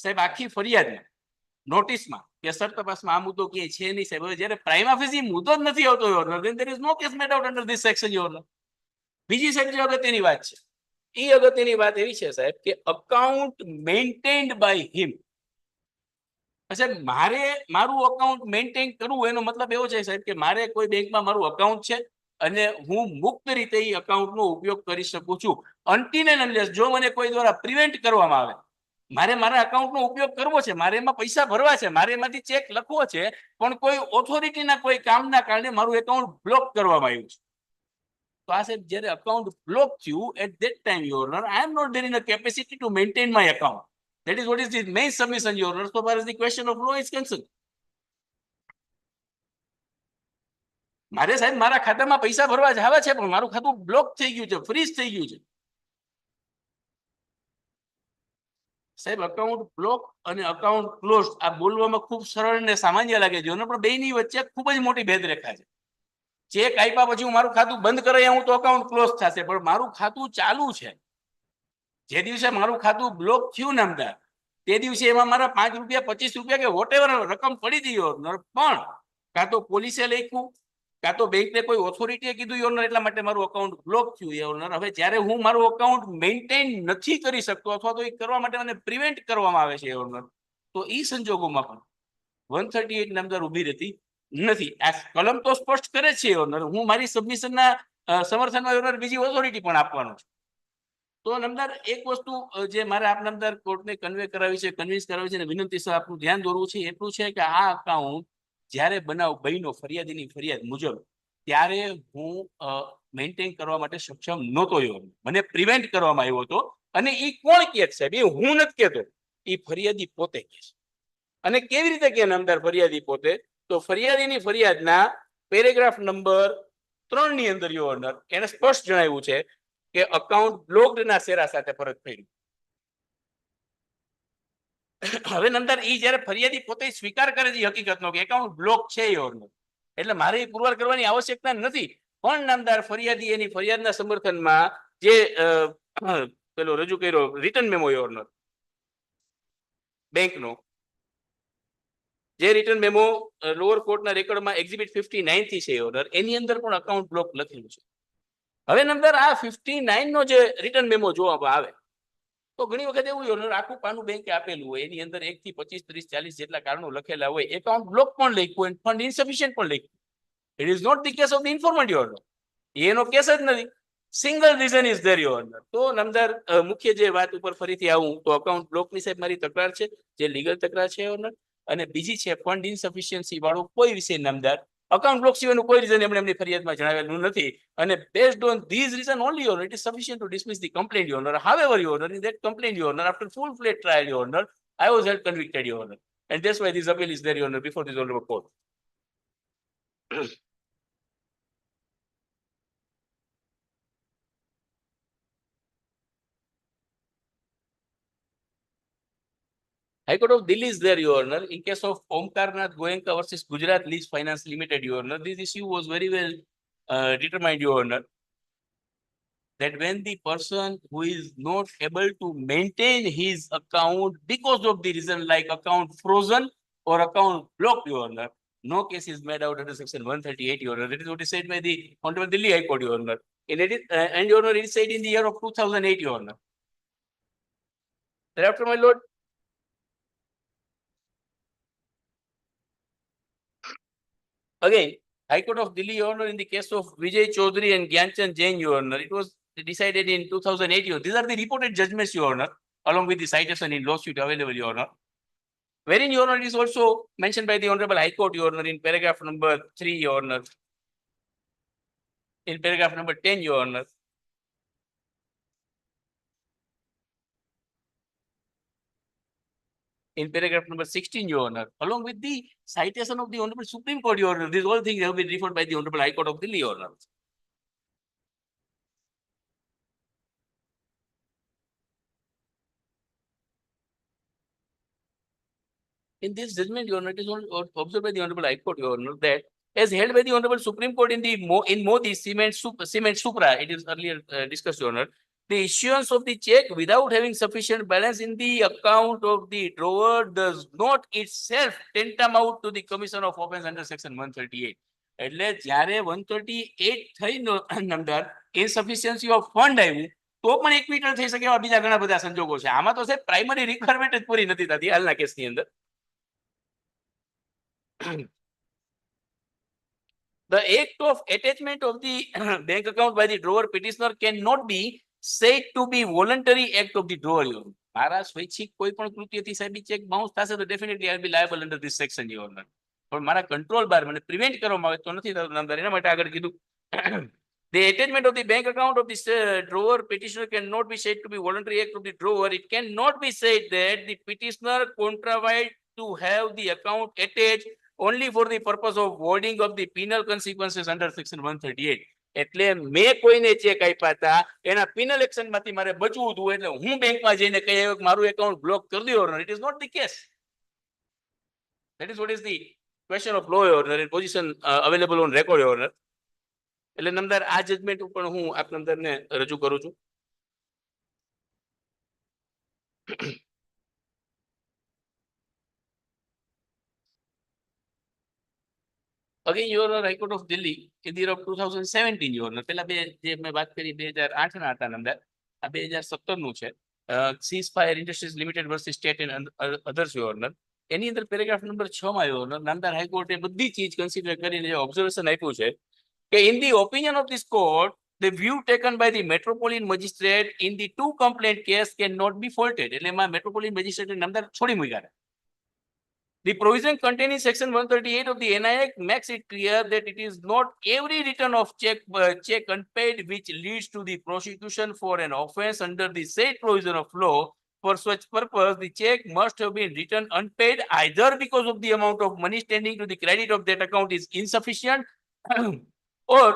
સાહેબ આખી ફરિયાદમાં નોટિસમાં કે સર તપાસમાં આ મુદ્દો ક્યાંય છે નહીં સાહેબ. હવે જ્યારે પ્રાઇમા ફેસી મુદ્દો જ નથી આવતો યોરના, then there is no case made out under this section યોરના. બીજી સાહેબ જે અગત્યની વાત છે એ અગત્યની વાત એવી છે સાહેબ કે અકાઉન્ટ મેન્ટેન્ડ બાય હિમ. સાહેબ મારે મારું અકાઉન્ટ મેન્ટેન કરવું એનો મતલબ એવો છે સાહેબ કે મારે કોઈ બેંકમાં મારું અકાઉન્ટ છે અને હું મુક્ત રીતે એ અકાઉન્ટનો ઉપયોગ કરી શકું છું, અનટિલ એન્ડ અનલેસ જો મને કોઈ દ્વારા પ્રિવેન્ટ કરવામાં આવે, મારે મારા અકાઉન્ટનો ઉપયોગ કરવો છે, મારે એમાં પૈસા ભરવા છે, મારે એમાંથી ચેક લખવો છે, પણ કોઈ ઓથોરિટીના કોઈ કામના કારણે મારું એકાઉન્ટ બ્લોક કરવામાં આવ્યું છે. તો આ સાહેબ જ્યારે અકાઉન્ટ બ્લોક થયું at that time your honour I am not there in a capacity to maintain my account. That is what is the main submission, Your Honor, so far as the question of law is concerned. મારે સાહેબ મારા ખાતામાં પૈસા ભરવા જ આવે છે પણ મારું ખાતું બ્લોક થઈ ગયું છે, ફ્રીઝ થઈ ગયું છે. સાહેબ અકાઉન્ટ બ્લોક અને અકાઉન્ટ ક્લોઝ આ બોલવામાં ખૂબ સરળ અને સામાન્ય લાગે છે, પણ બેની વચ્ચે ખૂબ જ મોટી ભેદરેખા છે. ચેક આપ્યા પછી હું મારું ખાતું બંધ કરાય હું તો અકાઉન્ટ ક્લોઝ થશે, પણ મારું ખાતું ચાલુ છે. જે દિવસે મારું ખાતું બ્લોક થયું નામદાર તે દિવસે એમાં મારા 5 રૂપિયા 25 રૂપિયા કે વોટેવર રકમ પડી હતી યોરનર, પણ કાં તો પોલીસે લખ્યું કાં તો બેંકને કોઈ ઓથોરિટીએ કીધું યોરનર, એટલા માટે મારું અકાઉન્ટ બ્લોક થયું યોરનર. હવે જ્યારે હું મારું અકાઉન્ટ મેન્ટેન નથી કરી શકતો અથવા તો એ કરવા માટે મને પ્રિવેન્ટ કરવામાં આવે છે યોરનર, તો એ સંજોગોમાં પણ 138 નામદાર ઊભી રહેતી નથી. આ કલમ તો સ્પષ્ટ કરે છે યોરનર, હું મારી સબમિશનના સમર્થનમાં યોરનર બીજી ઓથોરિટી પણ આપવાનો છું. તો નામદાર એક વસ્તુ જે મારે આપ નામદાર કોર્ટને કન્વે કરાવી છે, કન્વિન્સ કરાવી છે અને વિનંતી સર આપનું ધ્યાન દોરવું છે એટલું છે કે આ અકાઉન્ટ જ્યારે બનાવ બન્યો ફરિયાદીની ફરિયાદ મુજબ ત્યારે હું મેન્ટેન કરવા માટે સક્ષમ નહોતો, મને પ્રિવેન્ટ કરવામાં આવ્યો હતો. અને એ કોણ કહે સાહેબ, એ હું નથી કહેતો, એ ફરિયાદી પોતે કહે છે. અને કેવી રીતે કે નામદાર ફરિયાદી પોતે, તો ફરિયાદીની ફરિયાદના પેરેગ્રાફ નંબર 3 ની અંદર યોર એને સ્પષ્ટ જણાવ્યું છે કે અકાઉન્ટ બ્લોક્ડ ના શેરા સાથે ફરજ પડી. હવે નંદર ઈ જ્યારે ફરિયાદી પોતે સ્વીકાર કરે છે હકીકતનો કે એકાઉન્ટ બ્લોક છે યોરનો, એટલે મારે એ પુરવાર કરવાની આવશ્યકતા નથી. પણ નામદાર ફરિયાદી એની ફરિયાદના સમર્થનમાં જે પેલો રજૂ કર્યો રિટર્ન મેમો યોરનો બેંકનો, જે રિટર્ન મેમો લોઅર કોર્ટના રેકોર્ડમાં એક્ઝિબિટ 59 થી છે યોરનર, એની અંદર પણ અકાઉન્ટ બ્લોક લખેલું છે. હવે નંબર આ 59 નો જે રિટર્ન મેમો જોવામાં આવે તો ઘણી વખત એવું યોરનર આખું પાનું બેંકે આપેલું હોય, એની અંદર 1 થી 25 30 40 જેટલા કારણો લખેલા હોય, એકાઉન્ટ બ્લોક પણ લખ્યું હોય, ફંડ ઇન્સફિશિયન્ટ પણ લખ્યું. It is not the case of the informant your honour, એનો કેસ જ નથી, single reason is there your honour. તો નામદાર મુખ્ય જે વાત ઉપર ફરીથી આવું તો અકાઉન્ટ બ્લોકની સાહેબ મારી તકરાર છે, જે લીગલ તકરાર છે યોરનર. અને બીજી છે ફંડ ઇન્સફિશિયન્સી વાળો કોઈ વિષય નામદાર અકાઉન્ટ બ્લોક સિવાયનું કોઈ રીઝન એમણે એમની ફરિયાદમાં જણાવેલું નથી અને based on these reason only your it is sufficient to dismiss the complaint your honour however your honour in that complaint your honour after full flat trial your honour I was held convicted your honor and that's why this appeal is there your honor before this honorable court. High Court of Delhi is there, Your Honor. In case of Omkarnath Goenka versus Gujarat Lease Finance Limited, Your Honor, this issue was very well determined, Your Honor, that when the person who is not able to maintain his account because of the reason like account frozen or account blocked, Your Honor, no case is made out under section 138, Your Honor. That is what is said by the Honorable Delhi High Court, Your Honor. And Your Honor, it is said in the year of 2008, Your Honor. Thereafter, my Lord, again, High Court of Delhi, Your Honor, in the case of Vijay Chaudhary and Gyanchand Jain, Your Honor, it was decided in 2008. Your Honor. These are the reported judgments, Your Honor, along with the citation in lawsuit available, Your Honor. Wherein, Your Honor, it is also mentioned by the Honorable High Court, Your Honor, in paragraph number 3, Your Honor. In paragraph number 10, Your Honor. In paragraph number 16, Your Honor, along with the citation of the Honorable Supreme Court, Your Honor. These all things have been referred by the Honorable High Court of Delhi, Your Honor. In this judgment, Your Honor, it is observed by the Honorable High Court, Your Honor, that as held by the Honorable Supreme Court in the Modi Cement Supra, it is earlier discussed, Your Honor, the issuance of the check without having sufficient balance in the account of the drawer does not itself tantamount to the commission of offence under section 138. એટલે જ્યારે 138 થઈ number insufficiency of fund આવ્યું તો પણ equital થઈ શકે એવા બીજા ઘણા બધા સંજોગો છે. આમાં તો સાહેબ પ્રાઇમરી રિક્વાયરમેન્ટ જ પૂરી નથી થતી હાલના કેસની અંદર. The act of attachment of the bank account by the drawer petitioner cannot be said to be voluntary act of the drawer. મારા સ્વૈચ્છિક કોઈ પણ કૃત્યથી સાહેબ ચેક બાઉન્સ થશે તો definitely I be liable under this section your honour. પણ મારા control બાર મને પ્રિવેન્ટ કરવામાં આવે તો નથી થતું નામદાર. એના માટે આગળ કીધું the attachment of the bank account of this drawer petitioner cannot be said to be voluntary act of the drawer. It cannot be said that the petitioner contrived to have the account attached only for the purpose of warding of the penal consequences under section 138. એટલે મેં કોઈને check આપ્યા હતા એના penal action માંથી મારે બચવું હતું એટલે હું બેંકમાં જઈને કહી આવ્યો કે મારું એકાઉન્ટ બ્લોક કરી દો. It is not the case. That is what is the question of law order and position available on record order. એટલે નમદાર આ જજમેન્ટ ઉપર હું આપ નમદારને રજૂ કરું છું. Again, Your Honor, High Court of Delhi in the year of 2017, Your Honor. પહેલા જે મેં વાત કરી 2008 ના હતા નંબર, આ 2017 નું છે. Cease Fire Industries Limited versus State and others, Your Honor. એની અંદર પેરેગ્રાફ નંબર 6 માં Your Honor, નામદાર હાઈકોર્ટે બધી ચીજ કન્સિડર કરીને જે ઓબ્ઝર્વેશન આપ્યું છે કે in the opinion of this court, the view taken by the metropolitan magistrate in the two complaint case cannot be faulted. એટલે એમાં metropolitan magistrate નામદાર છોડી મૂક્યા. The provision contained in section 138 of the NI Act makes it clear that it is not every return of check unpaid which leads to the prosecution for an offence under the said provision of law. For such purpose, the check must have been returned unpaid either because of the amount of money standing to the credit of that account is insufficient or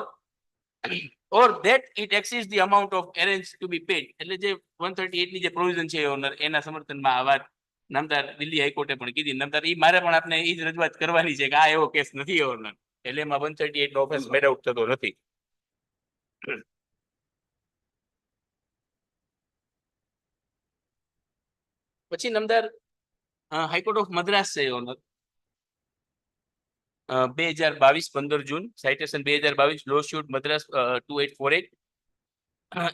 that it exceeds the amount of arrears to be paid. એટલે જે 138 ની જે provision છે honour એના સમર્થનમાં આ વાત નામદાર દિલ્હી હાઈકોર્ટે પણ કીધી. નામદાર ઈ મારે પણ આપને ઈ જ રજૂઆત કરવાની છે કે આ એવો કેસ નથી ઓનર. એટલે એમાં 138 નો ઓફેન્સ મેડ આઉટ થતો નથી. પછી નામદાર હાઈકોર્ટ ઓફ મદ્રાસ છે ઓનર 2022 15 જૂન સાઇટેશન 2022 લો શૂટ મદ્રાસ 2848.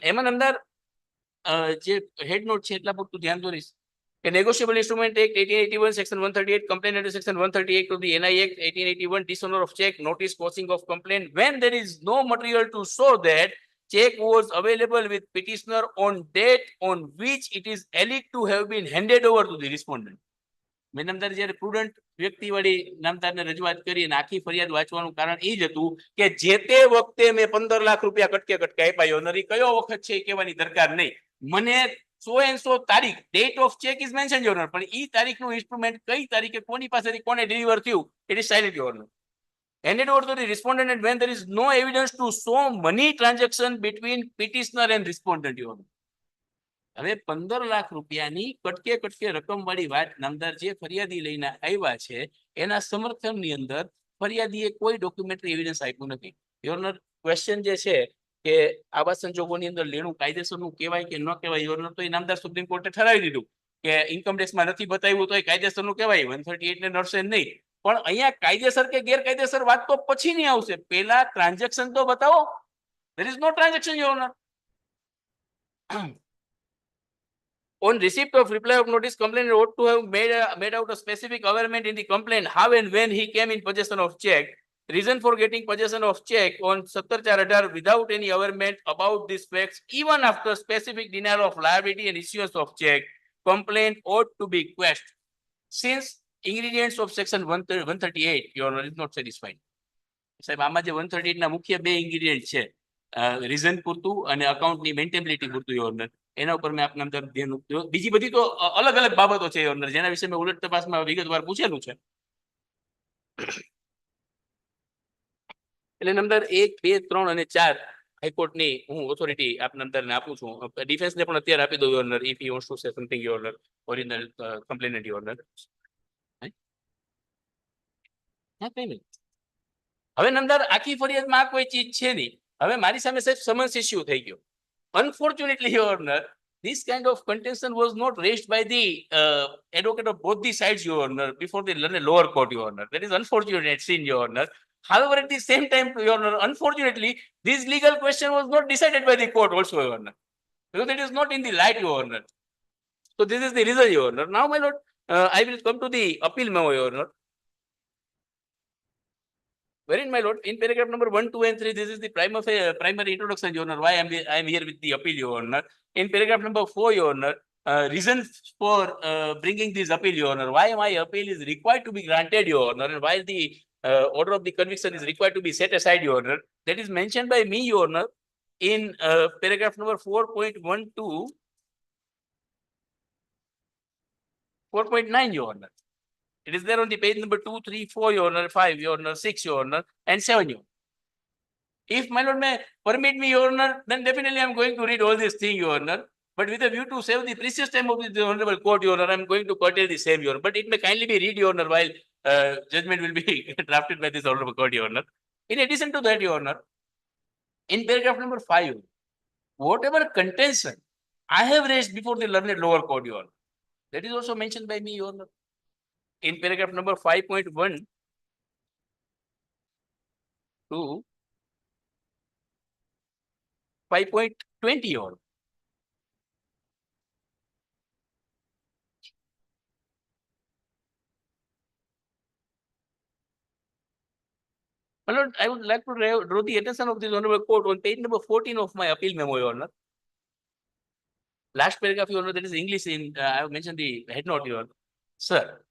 એમાં નામદાર જે હેડ નોટ છે એટલા પૂરતું ધ્યાન દોરીશ. A negotiable instrument act 1881 section 138 complaint under section 138 of the NI Act 1881 dishonor of check notice causing of complaint when there is no material to show that check was available with petitioner on date on which it is alleged to have been handed over to the respondent. મેં નામદાર જયારે prudent વ્યક્તિ વાળી નામદારને રજૂઆત કરી અને આખી ફરિયાદ વાંચવાનું કારણ એ જ હતું કે જે તે વખતે મેં 15 લાખ રૂપિયા કટકે આપ્યા યોનર, એ કયો વખત છે એ કહેવાની દરકાર નહીં. મને 100 તારીખ, date of cheque is mention your honour, પણ ઈ તારીખનું ઇન્સ્ટ્રુમેન્ટ કઈ તારીખે કોની પાસેથી કોને ડિલિવર થયું, it is silent your honour. Handed over to the respondent and when there is no evidence to show money transaction between petitioner and respondent યોનર. હવે 15 લાખ રૂપિયાની કટકે રકમ વાળી વાત નામદાર જે ફરિયાદી લઈને આવ્યા છે એના સમર્થનની અંદર ફરિયાદીએ કોઈ ડોક્યુમેન્ટરી એવિડન્સ આપ્યું નથી. યોનર, ક્વેશ્ચન જે છે કે આવા સંજોગોની અંદર લેણું કાયદેસરનું કહેવાય કે ન કહેવાય યોનર, તો એ નામદાર સુપ્રીમ કોર્ટે ઠરાવી દીધું કે ઇન્કમ ટેક્સમાં નથી બતાવ્યું તો એ કાયદેસરનું કહેવાય, 138 ને નડશે નહીં. પણ અહીંયા કાયદેસર કે ગેરકાયદેસર વાત તો પછીની આવશે, પહેલા ટ્રાન્ઝેક્શન તો બતાવો. There is no transaction, Your Honor. On receipt of reply of notice, complainant ought to have made out a specific averment in the complaint how and when he came in possession of check. Reason for getting possession of check on 17/18 without any averment about these facts, even after specific denial of liability and issuance of check, complaint ought to be quashed. Since ingredients of section 138, Your Honor, is not satisfied. સાહેબ, આમાં જે 138 ના મુખ્ય બે ingredient છે, reason પૂરતું અને અકાઉન્ટની મેન્ટેબિલિટી પૂરતું યોર ઓનર, એના ઉપર મેં આપના અંદર ધ્યાન મૂક્યું. બીજી બધી તો અલગ અલગ બાબતો છે યોર ઓનર, જેના વિશે મેં ઉલટ તપાસમાં વિગતવાર પૂછેલું છે. એટલે નંબર 1, 2, 3 અને 4 હાઈકોર્ટની હું ઓથોરિટી આપના અંદરને આપું છું. ડિફેન્સને પણ અત્યારે આપી દઉં your honour, if he wants to say something your honour, original complainant your honour. હા, કઈ નહીં. હવે નંદર આખી ફરિયાદમાં આ કોઈ ચીજ છે નહીં. હવે મારી સામે સાહેબ સમન્સ ઇસ્યુ થઈ ગયો. Unfortunately, Your Honor, this kind of contention was not raised by the advocate of both the sides, Your Honor, before the lower court, Your Honor. That is unfortunate scene, Your Honor. However, at the same time, Your Honor, unfortunately, this legal question was not decided by the court also, Your Honor, because it is not in the light, Your Honor. So this is the reason, Your Honor. Now, my lord, I will come to the appeal memo, Your Honor. Wherein, my lord, in paragraph number 1, 2, and 3, this is the primary introduction, Your Honor, why I am here with the appeal, Your Honor. In paragraph number 4, Your Honor, reason for bringing this appeal, Your Honor, why my appeal is required to be granted, Your Honor, and why the order of the conviction is required to be set aside, Your Honor, that is mentioned by me, Your Honor, in paragraph number 4.12, 4.9, Your Honor. It is there on the page number 2, 3, 4, Your Honor, 5, Your Honor, 6, Your Honor, and 7, Your Honor. If my lord may permit me, Your Honor, then definitely I am going to read all this thing, Your Honor. But with a view to save the precious time of the Honorable Court, Your Honor, I am going to curtail the same, Your Honor. But it may kindly be read, Your Honor, while judgment will be drafted by this Honorable Court, Your Honor. In addition to that, Your Honor, in paragraph number 5, whatever contention I have raised before the learned lower court, Your Honor, that is also mentioned by me, Your Honor. In paragraph number 5.1 to 5.20, Your Honor. My lord, I would like to draw the attention of this Honorable Court on page number 14 of my appeal memo, Your Honor. Last paragraph, Your Honor, that is English in, I have mentioned the head note, Your Honor. Sir,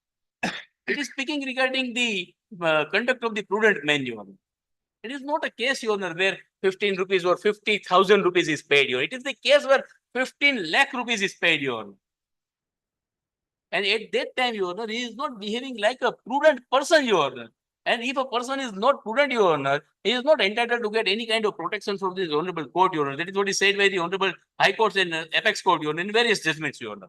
it is speaking regarding the conduct of the prudent man, Your Honor. It is not a case, Your Honor, where 15 rupees or 50,000 rupees is paid, Your Honor. It is the case where 15 lakh rupees is paid, Your Honor. And at that time, Your Honor, he is not behaving like a prudent person, Your Honor. And if a person is not prudent, Your Honor, he is not entitled to get any kind of protection from this Honorable Court, Your Honor. That is what is said by the Honorable High Courts and Apex Court, Your Honor, in various judgments, Your Honor.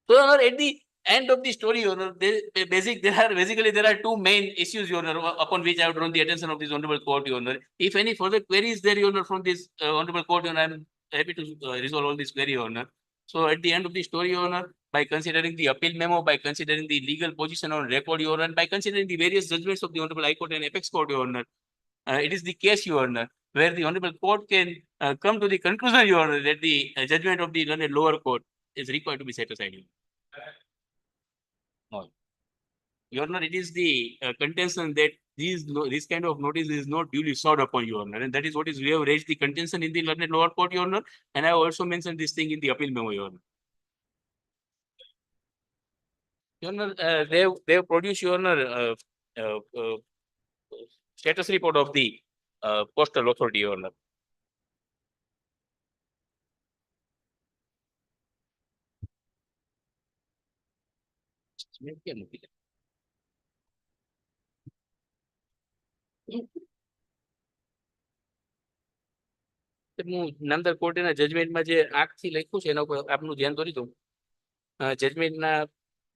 So, Your Honor, at the end of the story, Your Honor, basically there are two main issues, Your Honor, upon which I have drawn the attention of this Honorable Court, Your Honor. If any further queries there, Your Honor, from this Honorable Court, Your Honor, I am happy to resolve all this query, Your Honor. So, at the end of the story, Your Honor, by considering the appeal memo, by considering the legal position on record, Your Honor, and by considering the various judgments of the Honorable High Court and Apex Court, Your Honor, it is the case, Your Honor, where the Honorable Court can come to the conclusion, Your Honor, that the judgment of the lower court is required to be set aside. Your Honor, it is the contention that this kind of notice is not duly sought upon, Your Honor, and that is what is we have raised the contention in the lower court, Your Honor, and I have also mentioned this thing in the appeal memo, Your Honor. Your Honor, they've produced Your Honor status report of the postal authority, Your Honor. કેમ નથી? હું નામદાર કોર્ટના જજમેન્ટમાં જે આંખથી લખ્યું છે એના ઉપર આપનું ધ્યાન દોરી દઉં. જજમેન્ટના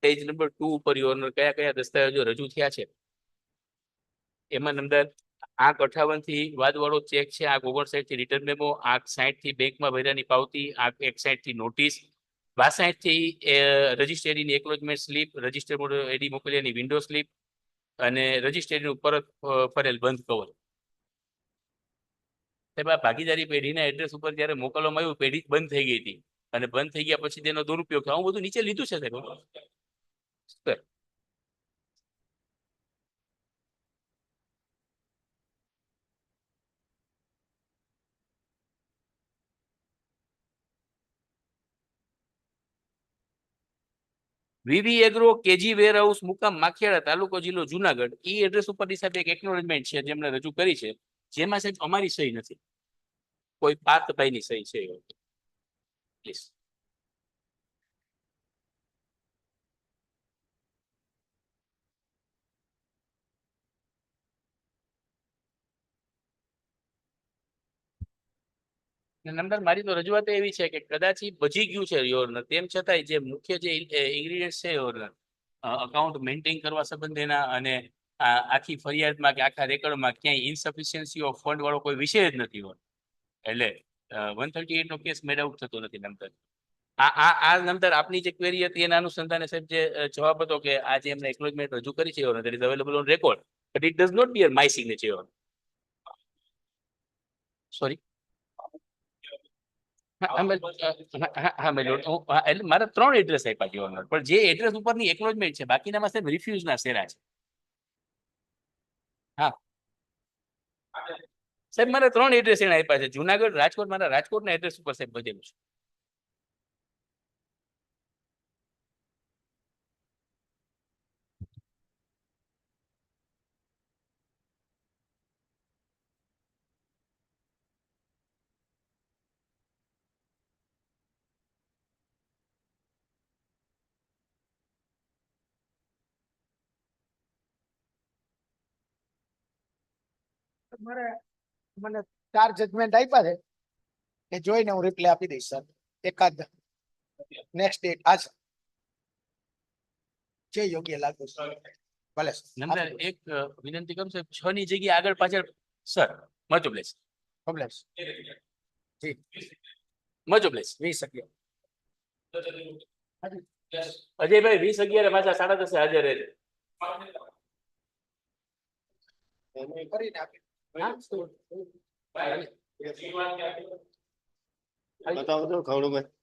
પેજ નંબર 2 ઉપર Your Honor કયા કયા દસ્તાવેજો રજૂ થયા છે એમાં નંબર આંક 58 થી વાદવાળો ચેક છે, આંક 59 થી રિટર્ન મેમો, આંક 60 થી બેંકમાં ભર્યાની પાવતી, આંક 61 થી નોટિસ, 62 થી રજિસ્ટ્રીની એકનોલેજમેન્ટ સ્લીપ, રજિસ્ટર એડી મોકલ્યાની વિન્ડો સ્લીપ અને રજિસ્ટ્રીનું પરત ફરેલ બંધ કવર. સાહેબ આ ભાગીદારી પેઢીના એડ્રેસ ઉપર જ્યારે મોકલવામાં આવ્યું પેઢી બંધ થઈ ગઈ હતી અને બંધ થઈ ગયા પછી તેનો દુરુપયોગ થયો. હું બધું નીચે લીધું છે સાહેબ. સર વીવી એગ્રો કેજી વેર હાઉસ મુકામ માખિયાળા તાલુકો જિલ્લો જુનાગઢ ઈ એડ્રેસ ઉપરની સાહેબ એક એકનોલેજમેન્ટ છે જેમણે રજૂ કરી છે જેમાં સાહેબ અમારી સહી નથી, કોઈ પાર્થભાઈની સહી છે. પ્લીઝ. નંબર મારી તો રજૂઆત એવી છે કે કદાચ ઈ બચી ગયું છે Your Honor, તેમ છતાંય જે મુખ્ય જે ઇન્ગ્રીડિયન્ટ છે Your Honor, અકાઉન્ટ મેન્ટેન કરવા સંબંધેના અને આખી ફરિયાદમાં કે આખા રેકર્ડમાં ક્યાંય ઇનસફિશિયન્સી ઓફ ફંડ વાળો કોઈ વિષય જ નથી હોતો. એટલે 138 નો કેસ મેડ આઉટ થતો નથી નંબર. આ નંબર આપની જે ક્વેરી હતી એના અનુસંધાને સાહેબ જે જવાબ હતો કે આ જે એમને એકનોલેજમેન્ટ રજૂ કરી છે Your Honor, that is available on record, but it does not bear my signature, Your Honor. Sorry. એટલે મારા 3 એડ્રેસ આપ્યા Your Honor, પણ જે એડ્રેસ ઉપરની એકનોલેજમેન્ટ છે બાકીનામાં સાહેબ રિફ્યુઝ ના શેરા છે. હા સાહેબ મારા 3 એડ્રેસ એને આપ્યા છે, જુનાગઢ, રાજકોટ, મારા રાજકોટના એડ્રેસ ઉપર સાહેબ બધેલું છે. મને 4 જજમેન્ટ આપ્યા છે એ જોઈને હું રિપ્લાય આપી દઈશ સર. એકાદ નેક્સ્ટ ડેટ આજ જે યોગ્ય લાગે ભલે નંબર એક વિનંતી કરું સાહેબ 6 ની જગ્યાએ આગળ પાછળ સર મજો પ્લેસ કમલેશ જી મજો પ્લેસ 20 અજયભાઈ 20 11 પાછા 10:30 હાજર રહેજો. કરીને આપી બતાવજો ખવડું ભાઈ.